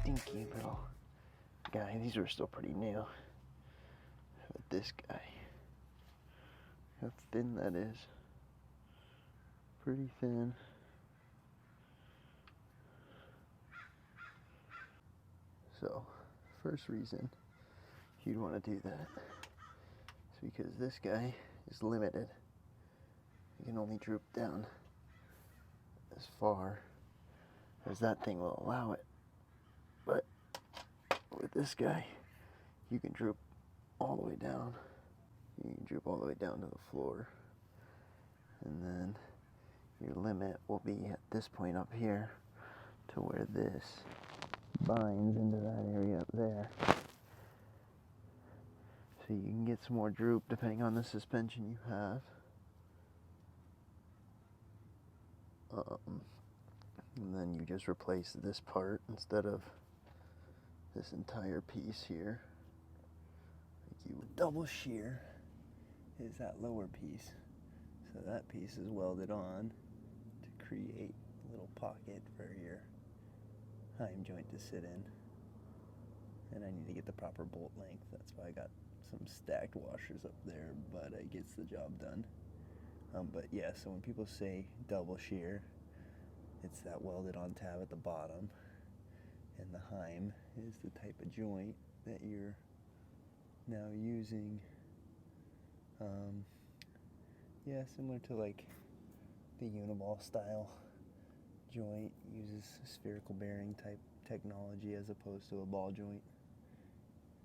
Dinky little guy. These are still pretty new. But this guy, how thin that is. Pretty thin. So, first reason you'd want to do that is because this guy is limited. You can only droop down as far as that thing will allow it. But with this guy, you can droop all the way down. You can droop all the way down to the floor. And then your limit will be at this point up here to where this binds into that area up there. So you can get some more droop depending on the suspension you have. And then you just replace this part instead of this entire piece here. Like you would double shear is that lower piece. So that piece is welded on to create a little pocket for your Heim joint to sit in. And I need to get the proper bolt length. That's why I got some stacked washers up there, but it gets the job done. But yeah, so when people say double shear, it's that welded on tab at the bottom. And the Heim is the type of joint that you're now using. Yeah, similar to like the UNIBALL style joint, uses spherical bearing type technology as opposed to a ball joint.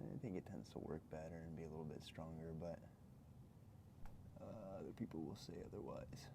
I think it tends to work better and be a little bit stronger, but other people will say otherwise.